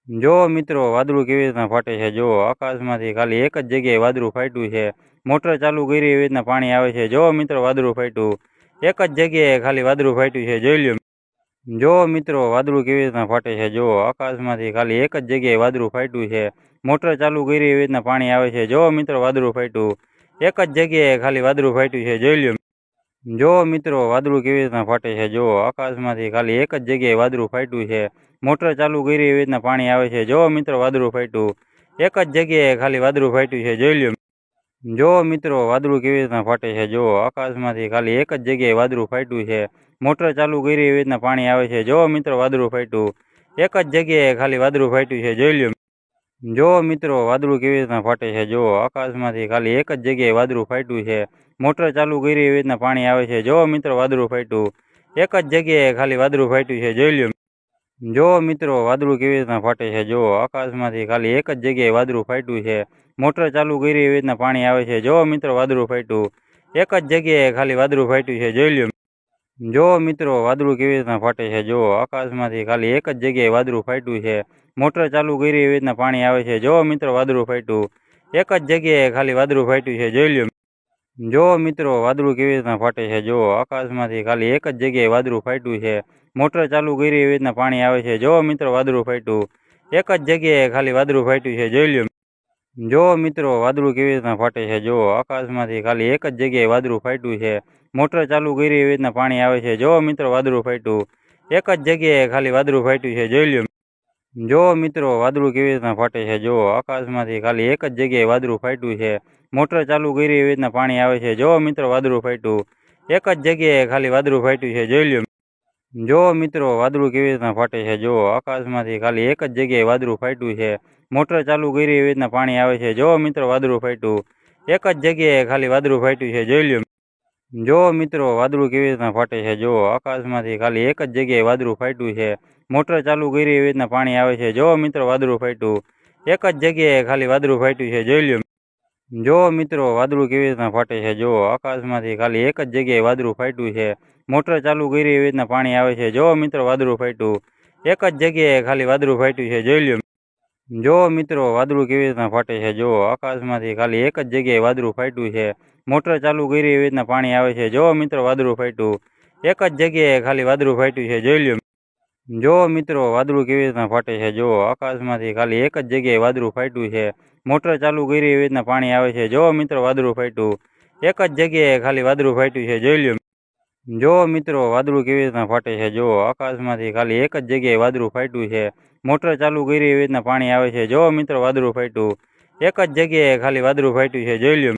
જો મિત્રો વાદળું કેવી રીતના ફાટે છે. જો આકાશમાંથી ખાલી એક જ જગ્યાએ વાદળું ફાટ્યું છે. મોટર ચાલુ કરી એવી રીતના પાણી આવે છે. જો મિત્રો વાદળું ફાટ્યું, એક જ જગ્યાએ ખાલી વાદળું ફાટ્યું છે. જોઈ લ્યો. જો મિત્રો વાદળું કેવી રીતના ફાટે છે. જો આકાશમાંથી ખાલી એક જ જગ્યાએ વાદળું ફાટ્યું છે. મોટર ચાલુ કરી એવી રીતના પાણી આવે છે. જો મિત્રો વાદળું ફાટ્યું, એક જ જગ્યાએ ખાલી વાદળું ફાટ્યું છે. જોઈ લ્યો. જો મિત્રો વાદળું કેવી રીતના ફાટે છે. જો આકાશમાંથી ખાલી એક જ જગ્યાએ વાદળું ફાટ્યું છે. મોટર ચાલુ કરી એવી રીતના પાણી આવે છે. જો મિત્રો વાદળું ફાટ્યું, એક જ જગ્યાએ ખાલી વાદળું ફાટ્યું છે. જોઈ લ્યો. જો મિત્રો વાદળું કેવી રીતના ફાટે છે. જો આકાશમાંથી ખાલી એક જ જગ્યાએ વાદળું ફાટ્યું છે. મોટર ચાલુ કરી એવી રીતના પાણી આવે છે. જો મિત્રો વાદળું ફાટ્યું, એક જ જગ્યાએ ખાલી વાદળું ફાટ્યું છે. જોઈ લ્યો. જો મિત્રો વાદળું કેવી રીતના ફાટે છે. જો આકાશમાંથી ખાલી એક જ જગ્યાએ વાદળું ફાટ્યું છે. મોટર ચાલુ કરી એવી રીતના પાણી આવે છે. જો મિત્રો વાદળું ફાટ્યું, એક જ જગ્યાએ ખાલી વાદળું ફાટ્યું છે. જોઈ લ્યો. જો મિત્રો વાદળું કેવી રીતના ફાટે છે. જો આકાશમાંથી ખાલી એક જ જગ્યાએ વાદળું ફાટ્યું છે. મોટર ચાલુ કરી એવી રીતના પાણી આવે છે. જો મિત્રો વાદળું ફાટ્યું, એક જ જગ્યાએ ખાલી વાદળું ફાટ્યું છે. જોઈ લ્યો. જો મિત્રો વાદળું કેવી રીતના ફાટે છે. જો આકાશમાંથી ખાલી એક જ જગ્યાએ વાદળું ફાટ્યું છે. મોટર ચાલુ કરી એવી રીતના પાણી આવે છે. જો મિત્રો વાદળું ફાટ્યું, એક જ જગ્યાએ ખાલી વાદળું ફાટ્યું છે. જોઈ લ્યો. જો મિત્રો વાદળું કેવી રીતના ફાટે છે. જો આકાશમાંથી ખાલી એક જ જગ્યાએ વાદળું ફાટ્યું છે. મોટર ચાલુ કરી એવી રીતના પાણી આવે છે. જો મિત્રો વાદળું ફાટ્યું, એક જ જગ્યાએ ખાલી વાદળું ફાટ્યું છે. જોઈ લ્યો. જો મિત્રો વાદળું કેવી રીતના ફાટે છે. જો આકાશમાંથી ખાલી એક જ જગ્યાએ વાદળું ફાટ્યું છે. મોટર ચાલુ કરી એવી રીતના પાણી આવે છે. જો મિત્રો વાદળું ફાટ્યું, એક જ જગ્યાએ ખાલી વાદળું ફાટ્યું છે. જોઈ લ્યો. જો મિત્રો વાદળું કેવી રીતના ફાટે છે. જો આકાશમાંથી ખાલી એક જ જગ્યાએ વાદળું ફાટ્યું છે. મોટર ચાલુ કરી એવી રીતના પાણી આવે છે. જો મિત્રો વાદળું ફાટ્યું, એક જ જગ્યાએ ખાલી વાદળું ફાટ્યું છે. જોઈ લ્યો. જો મિત્રો વાદળું કેવી રીતના ફાટે છે. જો આકાશમાંથી ખાલી એક જ જગ્યાએ વાદળું ફાટ્યું છે. મોટર ચાલુ કરી એવી રીતના પાણી આવે છે. જો મિત્રો વાદળું ફાટ્યું, એક જ જગ્યાએ ખાલી વાદળું ફાટ્યું છે. જોઈ લ્યો. જો મિત્રો વાદળું કેવી રીતના ફાટે છે. જો આકાશમાંથી ખાલી એક જ જગ્યાએ વાદળું ફાટ્યું છે. મોટર ચાલુ કરી એવી રીતના પાણી આવે છે. જો મિત્રો વાદળું ફાટ્યું, એક જ જગ્યાએ ખાલી વાદળું ફાટ્યું છે. જોઈ લ્યો. જો મિત્રો વાદળું કેવી રીતના ફાટે છે. જો આકાશમાંથી ખાલી એક જ જગ્યાએ વાદળું ફાટ્યું છે. મોટર ચાલુ કરી એવી રીતના પાણી આવે છે. જો મિત્રો વાદળું ફાટ્યું, એક જ જગ્યાએ ખાલી વાદળું ફાટ્યું છે. જોઈ લ્યો. જો મિત્રો વાદળું કેવી રીતના ફાટે છે. જો આકાશમાંથી ખાલી એક જ જગ્યાએ વાદળું ફાટ્યું છે. મોટર ચાલુ કરી એવી રીતના પાણી આવે છે. જો મિત્રો વાદળું ફાટ્યું, એક જ જગ્યાએ ખાલી વાદળું ફાટ્યું છે. જોઈ લ્યો. જો મિત્રો વાદળું કેવી રીતના ફાટે છે. જો આકાશમાંથી ખાલી એક જ જગ્યાએ વાદળું ફાટ્યું છે. મોટર ચાલુ કરી એવી રીતના પાણી આવે છે. જો મિત્રો વાદળું ફાટ્યું, એક જ જગ્યાએ ખાલી વાદળું ફાટ્યું છે. જોઈ લ્યો. જો મિત્રો વાદળું કેવી રીતના ફાટે છે. જો આકાશમાંથી ખાલી એક જ જગ્યાએ વાદળું ફાટ્યું છે. મોટર ચાલુ કરી એવી રીતના પાણી આવે છે. જો મિત્રો વાદળું ફાટ્યું, એક જ જગ્યાએ ખાલી વાદળું ફાટ્યું છે. જોઈ લ્યો.